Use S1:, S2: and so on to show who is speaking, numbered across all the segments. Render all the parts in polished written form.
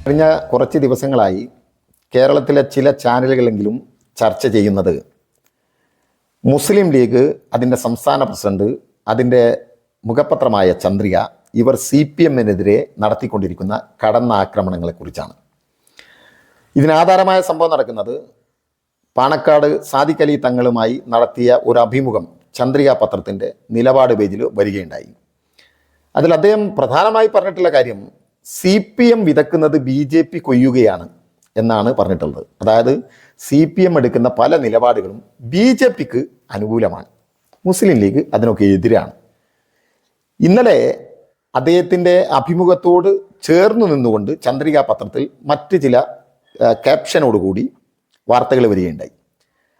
S1: കഴിഞ്ഞ കുറച്ച് ദിവസങ്ങളായി കേരളത്തിലെ ചില ചാനലുകളെങ്കിലും ചർച്ച ചെയ്യുന്നത് മുസ്ലിം ലീഗ്, അതിൻ്റെ സംസ്ഥാന പ്രസിഡന്റ്, അതിൻ്റെ മുഖപത്രമായ ചന്ദ്രിക ഇവർ CPM-നെതിരെ നടത്തിക്കൊണ്ടിരിക്കുന്ന കടന്നാക്രമണങ്ങളെക്കുറിച്ചാണ്. ഇതിനാധാരമായ സംഭവം നടക്കുന്നത് പാണക്കാട് സാദിഖ് അലി തങ്ങളുമായി നടത്തിയ ഒരു അഭിമുഖം ചന്ദ്രിക പത്രത്തിൻ്റെ നിലപാട് പേജിൽ വരികയുണ്ടായി. അതിൽ അദ്ദേഹം പ്രധാനമായി പറഞ്ഞിട്ടുള്ള കാര്യം CPM വിതക്കുന്നത് BJP കൊയ്യുകയാണ് എന്നാണ് പറഞ്ഞിട്ടുള്ളത്. അതായത് CPM എടുക്കുന്ന പല നിലപാടുകളും BJPക്ക് അനുകൂലമാണ്, മുസ്ലിം ലീഗ് അതിനൊക്കെ എതിരാണ്. ഇന്നലെ അദ്ദേഹത്തിൻ്റെ അഭിമുഖത്തോട് ചേർന്ന് നിന്നുകൊണ്ട് ചന്ദ്രിക പത്രത്തിൽ മറ്റ് ചില ക്യാപ്ഷനോടുകൂടി വാർത്തകൾ വരികയുണ്ടായി.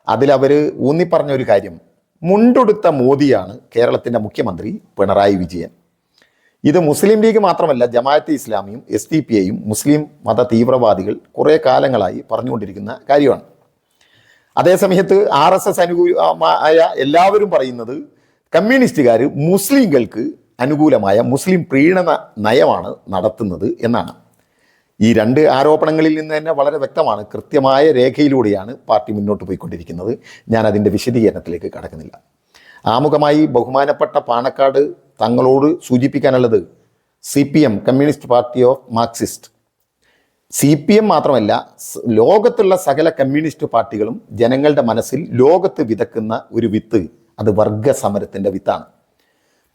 S1: അതിലവർ ഊന്നിപ്പറഞ്ഞൊരു കാര്യം, മുണ്ടുടുത്ത മോദിയാണ് കേരളത്തിൻ്റെ മുഖ്യമന്ത്രി പിണറായി വിജയൻ. ഇത് മുസ്ലിം ലീഗ് മാത്രമല്ല, ജമാഅത്തെ ഇസ്ലാമിയും SDPIയും മുസ്ലിം മത തീവ്രവാദികൾ കുറേ കാലങ്ങളായി പറഞ്ഞുകൊണ്ടിരിക്കുന്ന കാര്യമാണ്. അതേസമയത്ത് RSS അനുകൂലമായ എല്ലാവരും പറയുന്നത് കമ്മ്യൂണിസ്റ്റുകാർ മുസ്ലിങ്ങൾക്ക് അനുകൂലമായ മുസ്ലിം പ്രീണന നയമാണ് നടത്തുന്നത് എന്നാണ്. ഈ രണ്ട് ആരോപണങ്ങളിൽ നിന്ന് തന്നെ വളരെ വ്യക്തമാണ്, കൃത്യമായ രേഖയിലൂടെയാണ് പാർട്ടി മുന്നോട്ട് പോയിക്കൊണ്ടിരിക്കുന്നത്. ഞാൻ അതിൻ്റെ വിശദീകരണത്തിലേക്ക് കടക്കുന്നില്ല. ആമുഖമായി ബഹുമാനപ്പെട്ട പാണക്കാട് തങ്ങളോട് സൂചിപ്പിക്കാനുള്ളത് CPM, communist party of Marxist, CPM മാത്രമല്ല ലോകത്തുള്ള സകല കമ്മ്യൂണിസ്റ്റ് പാർട്ടികളും ജനങ്ങളുടെ മനസ്സിൽ ലോകത്ത് വിതക്കുന്ന ഒരു വിത്ത്, അത് വർഗ സമരത്തിൻ്റെ വിത്താണ്.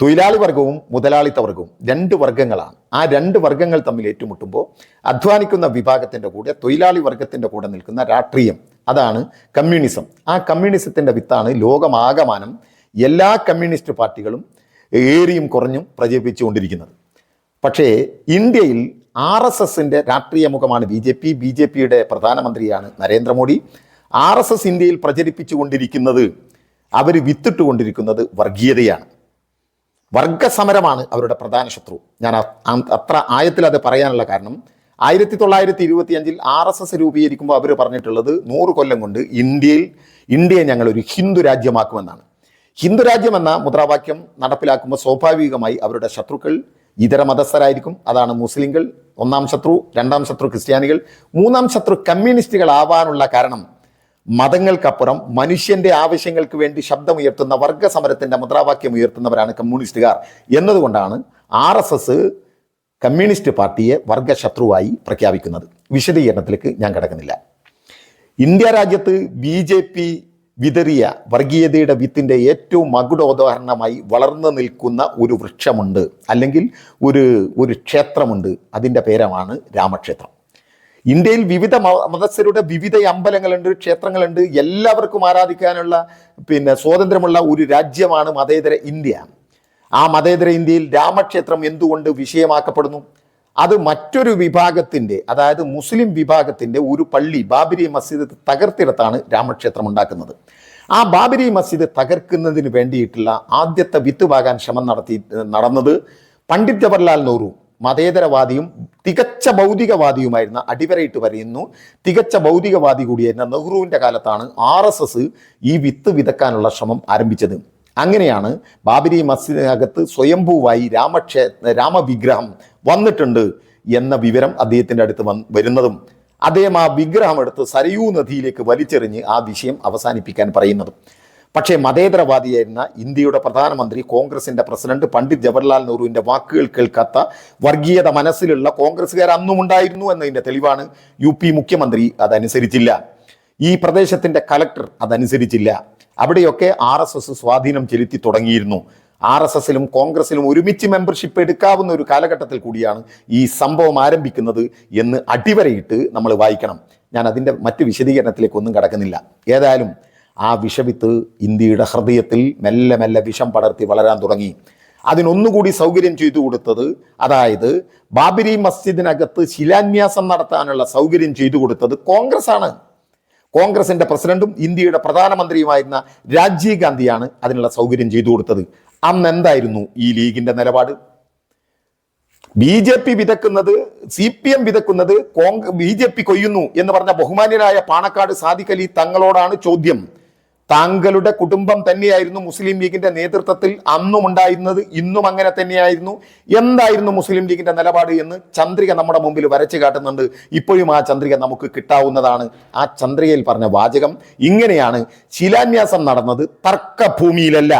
S1: തൊഴിലാളി വർഗവും മുതലാളിത്ത വർഗവും രണ്ട് വർഗങ്ങളാണ്. ആ രണ്ട് വർഗങ്ങൾ തമ്മിൽ ഏറ്റുമുട്ടുമ്പോൾ അധ്വാനിക്കുന്ന വിഭാഗത്തിൻ്റെ കൂടെ തൊഴിലാളി വർഗത്തിൻ്റെ കൂടെ നിൽക്കുന്ന രാഷ്ട്രീയം, അതാണ് കമ്മ്യൂണിസം. ആ കമ്മ്യൂണിസത്തിൻ്റെ വിത്താണ് ലോകമാകമാനം എല്ലാ കമ്മ്യൂണിസ്റ്റ് പാർട്ടികളും ഏറിയും കുറഞ്ഞും പ്രചരിപ്പിച്ചുകൊണ്ടിരിക്കുന്നത്. പക്ഷേ ഇന്ത്യയിൽ RSSൻ്റെ രാഷ്ട്രീയ മുഖമാണ് BJPയുടെ പ്രധാനമന്ത്രിയാണ് നരേന്ദ്രമോദി. RSS ഇന്ത്യയിൽ പ്രചരിപ്പിച്ചുകൊണ്ടിരിക്കുന്നത്, അവർ വിത്തിട്ടുകൊണ്ടിരിക്കുന്നത് വർഗീയതയാണ്, വർഗസമരമാണ് അവരുടെ പ്രധാന ശത്രു. ഞാൻ അത്ര ആയത്തിൽ അത് പറയാനുള്ള കാരണം 1925 RSS രൂപീകരിക്കുമ്പോൾ അവർ പറഞ്ഞിട്ടുള്ളത് 100 കൊല്ലം കൊണ്ട് ഇന്ത്യയെ ഞങ്ങളൊരു ഹിന്ദു രാജ്യമാക്കുമെന്നാണ്. ഹിന്ദു രാജ്യം എന്ന മുദ്രാവാക്യം നടപ്പിലാക്കുമ്പോൾ സ്വാഭാവികമായി അവരുടെ ശത്രുക്കൾ ഇതര മതസ്ഥരായിരിക്കും. അതാണ് മുസ്ലിങ്ങൾ ഒന്നാം ശത്രു, രണ്ടാം ശത്രു ക്രിസ്ത്യാനികൾ, മൂന്നാം ശത്രു കമ്മ്യൂണിസ്റ്റുകളാവാനുള്ള കാരണം മതങ്ങൾക്കപ്പുറം മനുഷ്യൻ്റെ ആവശ്യങ്ങൾക്ക് വേണ്ടി ശബ്ദമുയർത്തുന്ന വർഗസമരത്തിൻ്റെ മുദ്രാവാക്യം ഉയർത്തുന്നവരാണ് കമ്മ്യൂണിസ്റ്റുകാർ എന്നതുകൊണ്ടാണ് RSS കമ്മ്യൂണിസ്റ്റ് പാർട്ടിയെ വർഗശത്രുവായി പ്രഖ്യാപിക്കുന്നത്. വിശദീകരണത്തിലേക്ക് ഞാൻ കടക്കുന്നില്ല. ഇന്ത്യ രാജ്യത്ത് BJP വിതറിയ വർഗീയതയുടെ വിത്തിൻ്റെ ഏറ്റവും മകുടോദാഹരണമായി വളർന്നു നിൽക്കുന്ന ഒരു വൃക്ഷമുണ്ട്, അല്ലെങ്കിൽ ഒരു ക്ഷേത്രമുണ്ട്. അതിൻ്റെ പേരാണ് രാമക്ഷേത്രം. ഇന്ത്യയിൽ വിവിധ മതസ്ഥരുടെ വിവിധ അമ്പലങ്ങളുണ്ട്, ക്ഷേത്രങ്ങളുണ്ട്. എല്ലാവർക്കും ആരാധിക്കാനുള്ള സ്വാതന്ത്ര്യമുള്ള ഒരു രാജ്യമാണ് മതേതര ഇന്ത്യ. ആ മതേതര ഇന്ത്യയിൽ രാമക്ഷേത്രം എന്തുകൊണ്ട് വിഷയമാക്കപ്പെടുന്നു? അത് മറ്റൊരു വിഭാഗത്തിൻ്റെ, അതായത് മുസ്ലിം വിഭാഗത്തിൻ്റെ ഒരു പള്ളി, ബാബരി മസ്ജിദ് തകർത്തിടത്താണ് രാമക്ഷേത്രം ഉണ്ടാക്കുന്നത്. ആ ബാബരി മസ്ജിദ് തകർക്കുന്നതിന് വേണ്ടിയിട്ടുള്ള ആദ്യത്തെ വിത്ത് പാകാൻ ശ്രമം നടന്നത് പണ്ഡിറ്റ് ജവഹർലാൽ നെഹ്റു, മതേതരവാദിയും തികച്ച ഭൗതികവാദിയുമായിരുന്ന, അടിവരയിട്ട് പറയുന്നു, തികച്ച ഭൗതികവാദി കൂടിയായിരുന്ന നെഹ്റുവിൻ്റെ കാലത്താണ് RSS ഈ വിത്ത് വിതക്കാനുള്ള ശ്രമം ആരംഭിച്ചത്. അങ്ങനെയാണ് ബാബരി മസ്ജിദിനകത്ത് സ്വയംഭൂവായി രാമവിഗ്രഹം വന്നിട്ടുണ്ട് എന്ന വിവരം അദ്ദേഹത്തിൻ്റെ അടുത്ത് വരുന്നതും അദ്ദേഹം ആ വിഗ്രഹം എടുത്ത് സരയൂ നദിയിലേക്ക് വലിച്ചെറിഞ്ഞ് ആ വിഷയം അവസാനിപ്പിക്കാൻ പറയുന്നതും. പക്ഷേ മതേതരവാദിയായിരുന്ന ഇന്ത്യയുടെ പ്രധാനമന്ത്രി, കോൺഗ്രസിൻ്റെ പ്രസിഡന്റ് പണ്ഡിറ്റ് ജവഹർലാൽ നെഹ്റുവിൻ്റെ വാക്കുകൾ കേൾക്കാത്ത വർഗീയത മനസ്സിലുള്ള കോൺഗ്രസ്സുകാർ അന്നും ഉണ്ടായിരുന്നു എന്നതിൻ്റെ തെളിവാണ് UP മുഖ്യമന്ത്രി അതനുസരിച്ചില്ല, ഈ പ്രദേശത്തിൻ്റെ കലക്ടർ അതനുസരിച്ചില്ല. അവിടെയൊക്കെ RSS സ്വാധീനം ചെലുത്തി തുടങ്ങിയിരുന്നു. RSSലും കോൺഗ്രസിലും ഒരുമിച്ച് മെമ്പർഷിപ്പ് എടുക്കാവുന്ന ഒരു കാലഘട്ടത്തിൽ കൂടിയാണ് ഈ സംഭവം ആരംഭിക്കുന്നത് എന്ന് അടിവരയിട്ട് നമ്മൾ വായിക്കണം. ഞാൻ അതിൻ്റെ മറ്റ് വിശദീകരണത്തിലേക്കൊന്നും കടക്കുന്നില്ല. ഏതായാലും ആ വിഷവിത്ത് ഇന്ത്യയുടെ ഹൃദയത്തിൽ മെല്ലെ മെല്ലെ വിഷം പടർത്തി വളരാൻ തുടങ്ങി. അതിനൊന്നുകൂടി സൗകര്യം ചെയ്തു കൊടുത്തത്, അതായത് ബാബരി മസ്ജിദിനകത്ത് ശിലാന്യാസം നടത്താനുള്ള സൗകര്യം ചെയ്തു കൊടുത്തത് കോൺഗ്രസ് ആണ്. കോൺഗ്രസിൻ്റെ പ്രസിഡന്റും ഇന്ത്യയുടെ പ്രധാനമന്ത്രിയുമായിരുന്ന രാജീവ് ഗാന്ധിയാണ് അതിനുള്ള സൗകര്യം ചെയ്തു കൊടുത്തത്. അന്ന് എന്തായിരുന്നു ഈ ലീഗിൻ്റെ നിലപാട്? BJP വിതക്കുന്നത്, CPM വിതക്കുന്നത്, BJP കൊയ്യുന്നു എന്ന് പറഞ്ഞ ബഹുമാന്യരായ പാണക്കാട് സാദിഖ് അലി തങ്ങളോടാണ് ചോദ്യം. താങ്കളുടെ കുടുംബം തന്നെയായിരുന്നു മുസ്ലിം ലീഗിന്റെ നേതൃത്വത്തിൽ അന്നും ഉണ്ടായിരുന്നത്, ഇന്നും അങ്ങനെ തന്നെയായിരുന്നു. എന്തായിരുന്നു മുസ്ലിം ലീഗിന്റെ നിലപാട് എന്ന് ചന്ദ്രിക നമ്മുടെ മുമ്പിൽ വരച്ചു കാട്ടുന്നുണ്ട്. ഇപ്പോഴും ആ ചന്ദ്രിക നമുക്ക് കിട്ടാവുന്നതാണ്. ആ ചന്ദ്രികയിൽ പറഞ്ഞ വാചകം ഇങ്ങനെയാണ്: ശിലാന്യാസം നടന്നത് തർക്കഭൂമിയിലല്ല.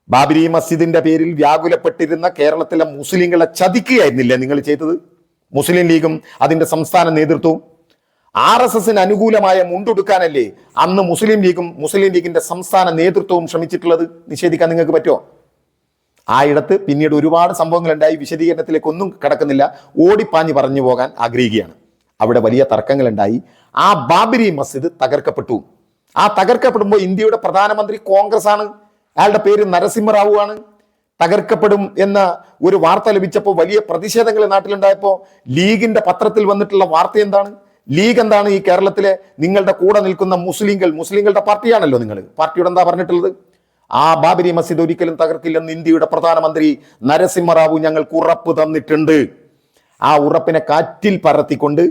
S1: ബാബരി മസ്ജിദിന്റെ പേരിൽ വ്യാകുലപ്പെട്ടിരുന്ന കേരളത്തിലെ മുസ്ലിങ്ങളെ ചതിക്കുകയായിരുന്നില്ലേ നിങ്ങൾ ചെയ്തത്? മുസ്ലിം ലീഗും അതിന്റെ സംസ്ഥാന നേതൃത്വവും RSS അനുകൂലമായ മുണ്ടുടുക്കാനല്ലേ അന്ന് മുസ്ലിം ലീഗിന്റെ സംസ്ഥാന നേതൃത്വവും ശ്രമിച്ചിട്ടുള്ളത്? നിഷേധിക്കാൻ നിങ്ങൾക്ക് പറ്റുമോ? ആ ഇടത്ത് പിന്നീട് ഒരുപാട് സംഭവങ്ങൾ ഉണ്ടായി. വിശദീകരണത്തിലേക്ക് ഒന്നും കിടക്കുന്നില്ല, ഓടിപ്പാഞ്ഞ് പറഞ്ഞു പോകാൻ ആഗ്രഹിക്കുകയാണ്. അവിടെ വലിയ തർക്കങ്ങൾ ഉണ്ടായി. ആ ബാബരി മസ്ജിദ് തകർക്കപ്പെട്ടു. ആ തകർക്കപ്പെടുമ്പോൾ ഇന്ത്യയുടെ പ്രധാനമന്ത്രി കോൺഗ്രസ് ആണ്, അയാളുടെ പേര് നരസിംഹറാവു ആണ്. തകർക്കപ്പെടും എന്ന ഒരു വാർത്ത ലഭിച്ചപ്പോൾ വലിയ പ്രതിഷേധങ്ങൾ നാട്ടിലുണ്ടായപ്പോൾ ലീഗിന്റെ പത്രത്തിൽ വന്നിട്ടുള്ള വാർത്ത എന്താണ്? ലീഗ് എന്താണ് ഈ കേരളത്തിലെ നിങ്ങളുടെ കൂടെ നിൽക്കുന്ന മുസ്ലിങ്ങളുടെ പാർട്ടിയാണല്ലോ നിങ്ങൾ. പാർട്ടിയോട് എന്താ പറഞ്ഞിട്ടുള്ളത്? ആ ബാബരി മസ്ജിദ് ഒരിക്കലും തകർക്കില്ലെന്ന് ഇന്ത്യയുടെ പ്രധാനമന്ത്രി നരസിംഹറാവു ഞങ്ങൾക്ക് ഉറപ്പ് തന്നിട്ടുണ്ട്. ആ ഉറപ്പിനെ കാറ്റിൽ പറത്തിക്കൊണ്ട്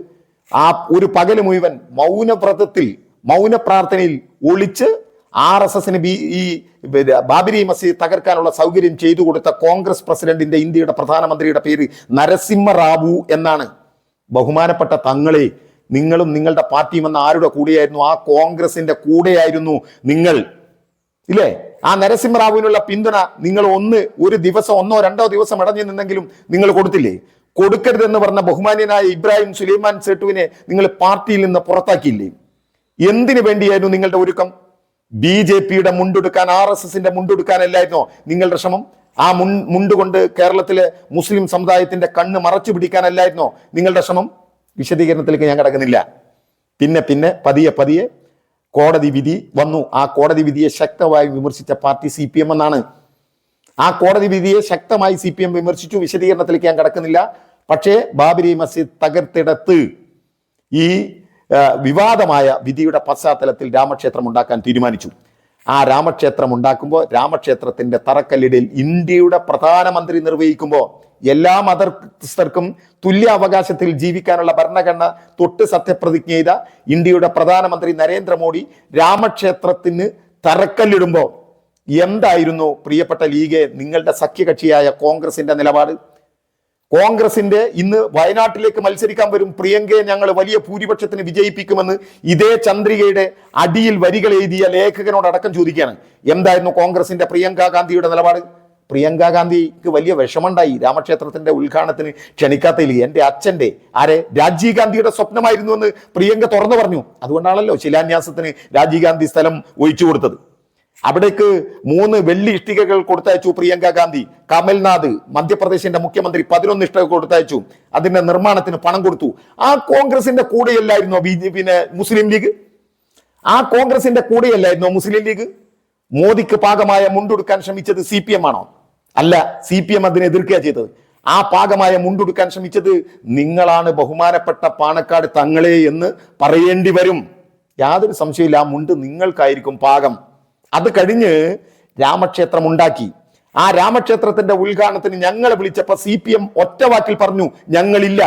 S1: ആ ഒരു പകല് മുഴുവൻ മൗന പ്രാർത്ഥനയിൽ ഒളിച്ച് RSSന് ഈ ബാബരി മസ്ജിദ് തകർക്കാനുള്ള സൗകര്യം ചെയ്തു കൊടുത്ത കോൺഗ്രസ് പ്രസിഡന്റിന്റെ, ഇന്ത്യയുടെ പ്രധാനമന്ത്രിയുടെ പേര് നരസിംഹറാവു എന്നാണ്. ബഹുമാനപ്പെട്ട തങ്ങളെ, നിങ്ങളും നിങ്ങളുടെ പാർട്ടിയും എന്ന ആരുടെ കൂടെയായിരുന്നു? ആ കോൺഗ്രസിന്റെ കൂടെയായിരുന്നു നിങ്ങൾ, ഇല്ലേ? ആ നരസിംഹറാവുവിനുള്ള പിന്തുണ നിങ്ങൾ ഒരു ദിവസം 1-2 ദിവസം ഇടഞ്ഞു നിന്നെങ്കിലും നിങ്ങൾ കൊടുത്തില്ലേ? കൊടുക്കരുതെന്ന് പറഞ്ഞ ബഹുമാന്യനായ ഇബ്രാഹിം സുലൈമാൻ സേട്ടുവിനെ നിങ്ങൾ പാർട്ടിയിൽ നിന്ന് പുറത്താക്കിയില്ലേ? എന്തിനു വേണ്ടിയായിരുന്നു നിങ്ങളുടെ ഒരുക്കം? BJPയുടെ മുണ്ടെടുക്കാൻ, RSSന്റെ മുണ്ടെടുക്കാനല്ലായിരുന്നോ നിങ്ങളുടെ ശ്രമം? ആ മുണ്ടുകൊണ്ട് കേരളത്തിലെ മുസ്ലിം സമുദായത്തിന്റെ കണ്ണ് മറച്ചു പിടിക്കാനല്ലായിരുന്നോ നിങ്ങളുടെ ശ്രമം? വിശദീകരണത്തിലേക്ക് ഞാൻ കിടക്കുന്നില്ല. പിന്നെ പതിയെ കോടതി വിധി വന്നു. ആ കോടതി വിധിയെ ശക്തമായി വിമർശിച്ച പാർട്ടി CPM എന്നാണ്. ആ കോടതി വിധിയെ ശക്തമായി CPM വിമർശിച്ചു. വിശദീകരണത്തിലേക്ക് ഞാൻ കിടക്കുന്നില്ല. പക്ഷേ ബാബരി മസ്ജിദ് തകർത്തിടത്ത് ഈ വിവാദമായ വിധിയുടെ പശ്ചാത്തലത്തിൽ രാമക്ഷേത്രം ഉണ്ടാക്കാൻ തീരുമാനിച്ചു. ആ രാമക്ഷേത്രം ഉണ്ടാക്കുമ്പോൾ രാമക്ഷേത്രത്തിന്റെ തറക്കല്ലിടൽ ഇന്ത്യയുടെ പ്രധാനമന്ത്രി നിർവഹിക്കുമ്പോൾ എല്ലാ മതസ്ഥർക്കും തുല്യ അവകാശത്തിൽ ജീവിക്കാനുള്ള ഭരണഘടന തൊട്ട് സത്യപ്രതിജ്ഞ ചെയ്ത ഇന്ത്യയുടെ പ്രധാനമന്ത്രി നരേന്ദ്രമോദി രാമക്ഷേത്രത്തിന് തറക്കല്ലിടുമ്പോൾ എന്തായിരുന്നു പ്രിയപ്പെട്ട ലീഗ്, നിങ്ങളുടെ സഖ്യകക്ഷിയായ കോൺഗ്രസിന്റെ നിലപാട്? കോൺഗ്രസിന്റെ ഇന്ന് വയനാട്ടിലേക്ക് മത്സരിക്കാൻ വരും പ്രിയങ്കയെ ഞങ്ങൾ വലിയ ഭൂരിപക്ഷത്തിന് വിജയിപ്പിക്കുമെന്ന് ഇതേ ചന്ദ്രികയുടെ അടിയിൽ വരികൾ എഴുതിയ ലേഖകനോടടക്കം ചോദിക്കുകയാണ്. എന്തായിരുന്നു കോൺഗ്രസിന്റെ പ്രിയങ്ക ഗാന്ധിയുടെ നിലപാട്? പ്രിയങ്ക ഗാന്ധിക്ക് വലിയ വിഷമമുണ്ടായി രാമക്ഷേത്രത്തിന്റെ ഉദ്ഘാടനത്തിന് ക്ഷണിക്കാത്തതിൽ. എൻ്റെ അച്ഛൻ്റെ രാജീവ് ഗാന്ധിയുടെ സ്വപ്നമായിരുന്നു എന്ന് പ്രിയങ്ക തുറന്നു പറഞ്ഞു. അതുകൊണ്ടാണല്ലോ ശിലാന്യാസത്തിന് രാജീവ് ഗാന്ധി സ്ഥലം ഒഴിച്ചു കൊടുത്തത്. അവിടേക്ക് 3 വെള്ളി ഇഷ്ടികകൾ കൊടുത്തയച്ചു പ്രിയങ്ക ഗാന്ധി. കമൽനാഥ് മധ്യപ്രദേശിന്റെ മുഖ്യമന്ത്രി 11 ഇഷ്ടിക കൊടുത്തയച്ചു. അതിന്റെ നിർമ്മാണത്തിന് പണം കൊടുത്തു. ആ കോൺഗ്രസിന്റെ കൂടെയല്ലായിരുന്നോ മുസ്ലിം ലീഗ്? ആ കോൺഗ്രസിന്റെ കൂടെയല്ലായിരുന്നോ മുസ്ലിം ലീഗ്? മോദിക്ക് പാകമായ മുണ്ടെടുക്കാൻ ശ്രമിച്ചത് CPM ആണോ? അല്ല, CPM അതിനെ എതിർക്കുക ചെയ്തത്. ആ പാകമായ മുണ്ടെടുക്കാൻ ശ്രമിച്ചത് നിങ്ങളാണ്, ബഹുമാനപ്പെട്ട പാണക്കാട് തങ്ങളെ എന്ന് പറയേണ്ടി വരും. യാതൊരു സംശയമില്ല, ആ മുണ്ട് നിങ്ങൾക്കായിരിക്കും പാകം. അത് കഴിഞ്ഞ് രാമക്ഷേത്രം ഉണ്ടാക്കി. ആ രാമക്ഷേത്രത്തിന്റെ ഉദ്ഘാടനത്തിന് ഞങ്ങളെ വിളിച്ചപ്പോൾ CPM ഒറ്റവാക്കിൽ പറഞ്ഞു ഞങ്ങളില്ല.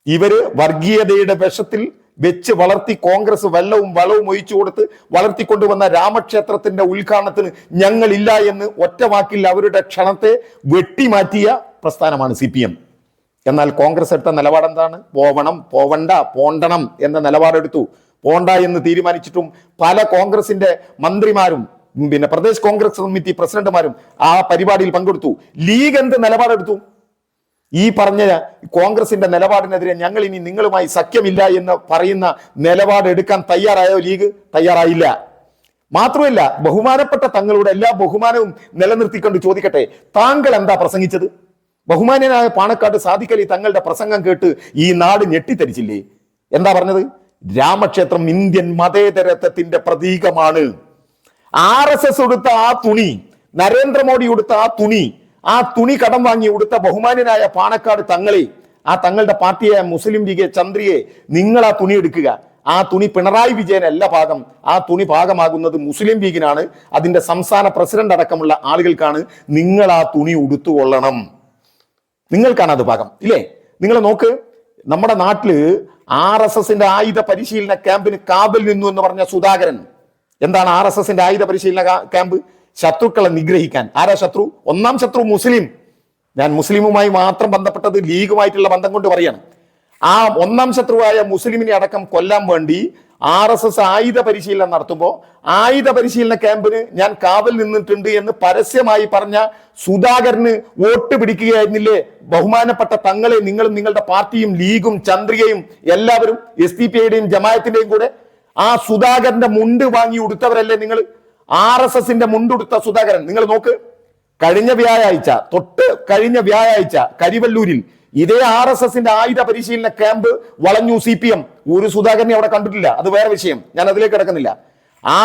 S1: ഇവര് വർഗീയതയുടെ വിഷത്തിൽ വെച്ച് വളർത്തി കോൺഗ്രസ് വെള്ളവും വളവും ഒഴിച്ചു കൊടുത്ത് വളർത്തിക്കൊണ്ടുവന്ന രാമക്ഷേത്രത്തിന്റെ ഉദ്ഘാടനത്തിന് ഞങ്ങളില്ല എന്ന് ഒറ്റവാക്കിൽ അവരുടെ ക്ഷണത്തെ വെട്ടിമാറ്റിയ പ്രസ്ഥാനമാണ് CPM. എന്നാൽ കോൺഗ്രസ് എടുത്ത നിലപാടെന്താണ്? പോവണം എന്ന നിലപാടെടുത്തു. പോണ്ട എന്ന് തീരുമാനിച്ചിട്ടും പല കോൺഗ്രസിന്റെ മന്ത്രിമാരും പ്രദേശ് കോൺഗ്രസ് കമ്മിറ്റി പ്രസിഡന്റുമാരും ആ പരിപാടിയിൽ പങ്കെടുത്തു. ലീഗ് എന്ത് നിലപാടെടുത്തു? ഈ പറഞ്ഞ കോൺഗ്രസിന്റെ നിലപാടിനെതിരെ ഞങ്ങൾ ഇനി നിങ്ങളുമായി സഖ്യമില്ല എന്ന് പറയുന്ന നിലപാട് എടുക്കാൻ തയ്യാറായോ ലീഗ്? തയ്യാറായില്ല. മാത്രമല്ല, ബഹുമാനപ്പെട്ട തങ്ങളുടെ എല്ലാ ബഹുമാനവും നിലനിർത്തിക്കൊണ്ട് ചോദിക്കട്ടെ, താങ്കൾ എന്താ പ്രസംഗിച്ചത്? ബഹുമാന്യനായ പാണക്കാട് സാദിഖ് അലി തങ്ങളുടെ പ്രസംഗം കേട്ട് ഈ നാട് ഞെട്ടിത്തരിച്ചില്ലേ? എന്താ പറഞ്ഞത്? രാമക്ഷേത്രം ഇന്ത്യൻ മതേതരത്വത്തിന്റെ പ്രതീകമാണ്. RSS ഉടുത്ത ആ തുണി, നരേന്ദ്രമോദി ഉടുത്ത ആ തുണി കടം വാങ്ങി ഉടുത്ത ബഹുമാന്യനായ പാണക്കാട് തങ്ങളെ, ആ തങ്ങളുടെ പാർട്ടിയായ മുസ്ലിം ലീഗ് ചന്ദ്രിയെ നിങ്ങൾ ആ തുണി എടുക്കുക. ആ തുണി പിണറായി വിജയനല്ല പാകം. ആ തുണി പാകമാകുന്നത് മുസ്ലിം ലീഗിനാണ്, അതിന്റെ സംസ്ഥാന പ്രസിഡന്റ് അടക്കമുള്ള ആളുകൾക്കാണ്. നിങ്ങൾ ആ തുണി ഉടുത്തുകൊള്ളണം. നിങ്ങൾക്കാണ് അത് പാകം, ഇല്ലേ? നിങ്ങൾ നോക്ക്, നമ്മുടെ നാട്ടില് RSSന്റെ ആയുധ പരിശീലന ക്യാമ്പിന് കാബിൽ നിന്നു എന്ന് പറഞ്ഞ സുധാകരൻ എന്താണ് RSSന്റെ ആയുധ പരിശീലന ക്യാമ്പ്? ശത്രുക്കളെ നിഗ്രഹിക്കാൻ. ആരാ ശത്രു? ഒന്നാം ശത്രു മുസ്ലിം. ഞാൻ മുസ്ലിമുമായി മാത്രം ബന്ധപ്പെട്ടത് ലീഗുമായിട്ടുള്ള ബന്ധം കൊണ്ട് പറയാണ്. ആ ഒന്നാം ശത്രുവായ മുസ്ലിമിനെ അടക്കം കൊല്ലാൻ വേണ്ടി RSS ആയുധ പരിശീലനം നടത്തുമ്പോൾ ആയുധ പരിശീലന ക്യാമ്പിന് ഞാൻ കാവൽ നിന്നിട്ടുണ്ട് എന്ന് പരസ്യമായി പറഞ്ഞ സുധാകരന് വോട്ട് പിടിക്കുകയായിരുന്നില്ലേ ബഹുമാനപ്പെട്ട തങ്ങളെ? നിങ്ങളും നിങ്ങളുടെ പാർട്ടിയും ലീഗും ചന്ദ്രികയും എല്ലാവരും SDPIയുടെയും ജമാഅത്തിന്റെയും കൂടെ ആ സുധാകരന്റെ മുണ്ട് വാങ്ങി ഉടുത്തവരല്ലേ നിങ്ങൾ? RSSന്റെ മുണ്ടുടുത്ത സുധാകരൻ നിങ്ങൾ നോക്ക്. കഴിഞ്ഞ വ്യാഴാഴ്ച കരിവല്ലൂരിൽ ഇതേ RSSന്റെ ആയുധ പരിശീലന ക്യാമ്പ് വളഞ്ഞു CPM. ഒരു സുധാകരനെ അവിടെ കണ്ടിട്ടില്ല. അത് വേറെ വിഷയം, ഞാൻ അതിലേക്ക് കിടക്കുന്നില്ല.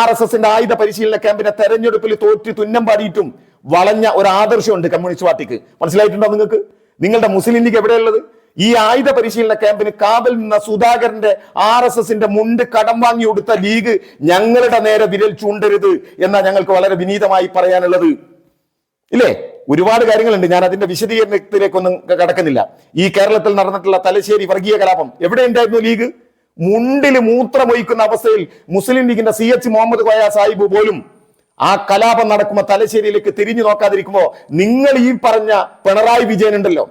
S1: RSSന്റെ ആയുധ പരിശീലന ക്യാമ്പിനെ തെരഞ്ഞെടുപ്പിൽ തോറ്റ് തുന്നം പാടിയിട്ടും വളഞ്ഞ ഒരു ആദർശമുണ്ട് കമ്മ്യൂണിസ്റ്റ് പാർട്ടിക്ക്. മനസ്സിലായിട്ടുണ്ടോ നിങ്ങൾക്ക്? നിങ്ങളുടെ മുസ്ലിം ലീഗ് എവിടെയുള്ളത്? ഈ ആയുധ പരിശീലന ക്യാമ്പിന് കാവൽ നിന്ന സുധാകരന്റെ RSSന്റെ മുണ്ട് കടം വാങ്ങി കൊടുത്ത ലീഗ് ഞങ്ങളുടെ നേരെ വിരൽ ചൂണ്ടരുത് എന്നാ ഞങ്ങൾക്ക് വളരെ വിനീതമായി പറയാനുള്ളത്. ഇല്ലേ? ഒരുപാട് കാര്യങ്ങളുണ്ട്, ഞാൻ അതിന്റെ വിശദീകരണത്തിലേക്കൊന്നും കടക്കുന്നില്ല. ഈ കേരളത്തിൽ നടന്നിട്ടുള്ള തലശ്ശേരി വർഗീയ കലാപം എവിടെ ഉണ്ടായിരുന്നു ലീഗ്? മുണ്ടിൽ മൂത്രമൊഴിക്കുന്ന അവസ്ഥയിൽ മുസ്ലിം ലീഗിന്റെ CH മുഹമ്മദ് കോയ സാഹിബ് പോലും ആ കലാപം നടക്കുമ്പോൾ തലശ്ശേരിയിലേക്ക് തിരിഞ്ഞു നോക്കാതിരിക്കുമ്പോ നിങ്ങൾ ഈ പറഞ്ഞ പിണറായി വിജയൻ ഉണ്ടല്ലോ,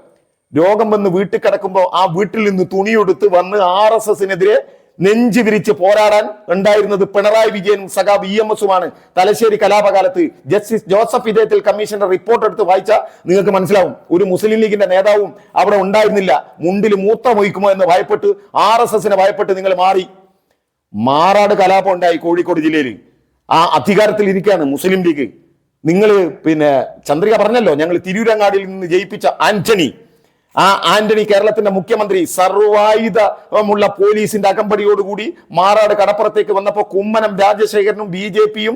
S1: രോഗം വന്ന് വീട്ടിൽ കിടക്കുമ്പോൾ ആ വീട്ടിൽ നിന്ന് തുണിയെടുത്ത് വന്ന് RSSനെതിരെ നെഞ്ചു വിരിച്ച് പോരാടാൻ ഉണ്ടായിരുന്നത് പിണറായി വിജയനും സഖാബ് EMSുമാണ്. തലശ്ശേരി കലാപകാലത്ത് ജസ്റ്റിസ് ജോസഫ് ഇദ്ദേഹത്തിൽ കമ്മീഷന്റെ റിപ്പോർട്ട് എടുത്ത് വായിച്ചാൽ നിങ്ങൾക്ക് മനസ്സിലാവും. ഒരു മുസ്ലിം ലീഗിന്റെ നേതാവും അവിടെ ഉണ്ടായിരുന്നില്ല. മുണ്ടിൽ മൂത്രമൊഴിക്കുമോ എന്ന് ഭയപ്പെട്ട് RSSനെ ഭയപ്പെട്ട് നിങ്ങൾ മാറി. മാറാട് കലാപം ഉണ്ടായി കോഴിക്കോട് ജില്ലയിൽ. ആ അധികാരത്തിൽ ഇരിക്കുകയാണ് മുസ്ലിം ലീഗ്. നിങ്ങൾ ചന്ദ്രിക പറഞ്ഞല്ലോ, ഞങ്ങൾ തിരൂരങ്ങാടിയിൽ നിന്ന് ജയിപ്പിച്ച ആന്റണി കേരളത്തിന്റെ മുഖ്യമന്ത്രി സർവായുധമുള്ള പോലീസിന്റെ അകമ്പടിയോടുകൂടി മാറാട് കടപ്പുറത്തേക്ക് വന്നപ്പോ കുമ്മനം രാജശേഖരനും BJPയും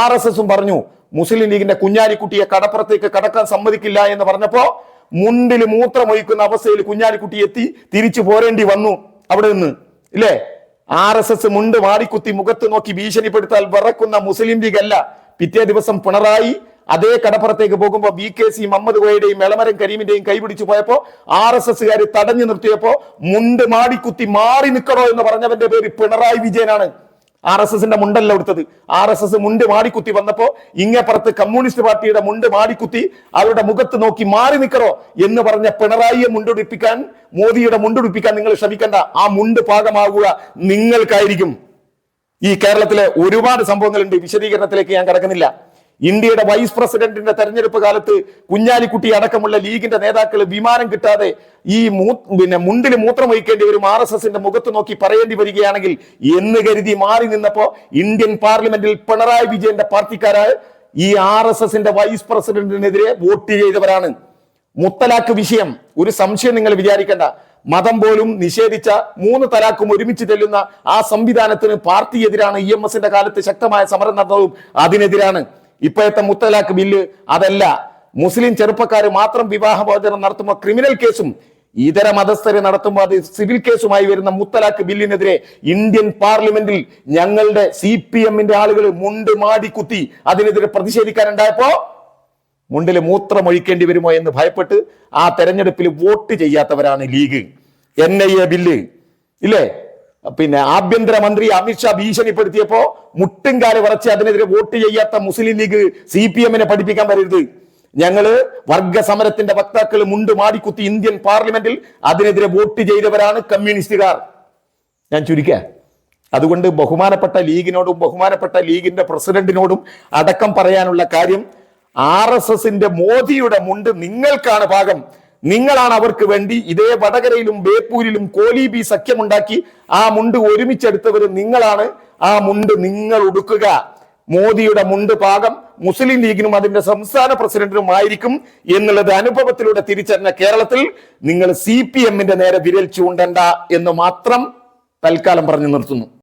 S1: RSSും പറഞ്ഞു മുസ്ലിം ലീഗിന്റെ കുഞ്ഞാലിക്കുട്ടിയെ കടപ്പുറത്തേക്ക് കടക്കാൻ സമ്മതിക്കില്ല എന്ന് പറഞ്ഞപ്പോ മുണ്ടിൽ മൂത്രമൊഴിക്കുന്ന അവസ്ഥയിൽ കുഞ്ഞാലിക്കുട്ടി എത്തി തിരിച്ചു പോരേണ്ടി വന്നു അവിടെ നിന്ന്. ഇല്ലേ? RSS മുണ്ട് വാടിക്കുത്തി മുഖത്ത് നോക്കി ഭീഷണിപ്പെടുത്താൽ വിറക്കുന്ന മുസ്ലിം ലീഗ് അല്ല. പിറ്റേ ദിവസം പിണറായി അതേ കടപ്പുറത്തേക്ക് പോകുമ്പോൾ BKC മുഹമ്മദ് കോയയുടെയും എളമരം കരീമിന്റെയും കൈപിടിച്ചു പോയപ്പോ RSSകാർ തടഞ്ഞു നിർത്തിയപ്പോ മുണ്ട് മാടിക്കുത്തി മാറി നിൽക്കണോ എന്ന് പറഞ്ഞവന്റെ പേര് പിണറായി വിജയനാണ്. RSSന്റെ മുണ്ടല്ല എടുത്തത്. RSS മുണ്ട് മാടിക്കുത്തി വന്നപ്പോ ഇങ്ങപ്പുറത്ത് കമ്മ്യൂണിസ്റ്റ് പാർട്ടിയുടെ മുണ്ട് മാടിക്കുത്തി അവരുടെ മുഖത്ത് നോക്കി മാറി നിൽക്കണോ എന്ന് പറഞ്ഞ പിണറായിയെ മുണ്ടുടിപ്പിക്കാൻ, മോദിയുടെ മുണ്ടുടിപ്പിക്കാൻ നിങ്ങൾ ശ്രമിക്കണ്ട. ആ മുണ്ട് പാകമാകുക നിങ്ങൾക്കായിരിക്കും. ഈ കേരളത്തിലെ ഒരുപാട് സംഭവങ്ങളുണ്ട്, വിശദീകരണത്തിലേക്ക് ഞാൻ കടക്കുന്നില്ല. ഇന്ത്യയുടെ വൈസ് പ്രസിഡന്റിന്റെ തെരഞ്ഞെടുപ്പ് കാലത്ത് കുഞ്ഞാലിക്കുട്ടി അടക്കമുള്ള ലീഗിന്റെ നേതാക്കൾ വിമാനം കിട്ടാതെ ഈ മുണ്ടിൽ മൂത്രമൊഴിക്കേണ്ടി വരും RSSന്റെ മുഖത്ത് നോക്കി പറയേണ്ടി വരികയാണെങ്കിൽ എന്ന് കരുതി മാറി നിന്നപ്പോ ഇന്ത്യൻ പാർലമെന്റിൽ പിണറായി വിജയന്റെ പാർട്ടിക്കാരായ ഈ RSSന്റെ വൈസ് പ്രസിഡന്റിനെതിരെ വോട്ട് ചെയ്തവരാണ്. മുത്തലാഖ് വിഷയം ഒരു സംശയം നിങ്ങൾ വിചാരിക്കേണ്ട. മതം പോലും നിഷേധിച്ച 3 തലാഖും ഒരുമിച്ച് ചെല്ലുന്ന ആ സംവിധാനത്തിന് പാർട്ടി എതിരാണ്. EMSന്റെ കാലത്ത് ശക്തമായ സമരം നടന്നതും അതിനെതിരാണ്. ഇപ്പോഴത്തെ മുത്തലാഖ് ബില്ല് അതല്ല. മുസ്ലിം ചെറുപ്പക്കാർ മാത്രം വിവാഹമോചനം നടത്തുമ്പോൾ ക്രിമിനൽ കേസും ഇതര മതസ്ഥരെ നടത്തുമ്പോൾ അത് സിവിൽ കേസുമായി വരുന്ന മുത്തലാഖ് ബില്ലിനെതിരെ ഇന്ത്യൻ പാർലമെന്റിൽ ഞങ്ങളുടെ CPMന്റെ ആളുകൾ മുണ്ട് മാടിക്കുത്തി അതിനെതിരെ പ്രതിഷേധിക്കാനുണ്ടായപ്പോ മുണ്ടിൽ മൂത്രമൊഴിക്കേണ്ടി വരുമോ എന്ന് ഭയപ്പെട്ട് ആ തെരഞ്ഞെടുപ്പിൽ വോട്ട് ചെയ്യാത്തവരാണ് ലീഗ്. NIA ബില്ല് ഇല്ലേ? ആഭ്യന്തരമന്ത്രി അമിത്ഷാ ഭീഷണിപ്പെടുത്തിയപ്പോ മുട്ടുംകാല് വറച്ച് അതിനെതിരെ വോട്ട് ചെയ്യാത്ത മുസ്ലിം ലീഗ് CPMനെ പഠിപ്പിക്കാൻ വരരുത്. ഞങ്ങള് വർഗ സമരത്തിന്റെ വക്താക്കൾ മുണ്ട് മാടിക്കുത്തി ഇന്ത്യൻ പാർലമെന്റിൽ അതിനെതിരെ വോട്ട് ചെയ്തവരാണ് കമ്മ്യൂണിസ്റ്റുകാർ. ഞാൻ ചുരുക്കാം. അതുകൊണ്ട് ബഹുമാനപ്പെട്ട ലീഗിനോടും ബഹുമാനപ്പെട്ട ലീഗിന്റെ പ്രസിഡന്റിനോടും അടക്കം പറയാനുള്ള കാര്യം, RSSന്റെ മോദിയുടെ മുണ്ട് നിങ്ങൾക്കാണ് പാകം. നിങ്ങളാണ് അവർക്ക് വേണ്ടി ഇതേ വടകരയിലും ബേപ്പൂരിലും കോലീബി സഖ്യമുണ്ടാക്കി ആ മുണ്ട് ഒരുമിച്ചെടുത്തവർ നിങ്ങളാണ്. ആ മുണ്ട് നിങ്ങൾ ഉടുക്കുക. മോദിയുടെ മുണ്ട് പാകം മുസ്ലിം ലീഗിനും അതിന്റെ സംസ്ഥാന പ്രസിഡന്റിനും ആയിരിക്കും എന്നുള്ളത് അനുഭവത്തിലൂടെ തിരിച്ചറിഞ്ഞ കേരളത്തിൽ നിങ്ങൾ CPMന്റെ നേരെ വിരൽ ചൂണ്ടണ്ട എന്ന് മാത്രം തൽക്കാലം പറഞ്ഞു നിർത്തുന്നു.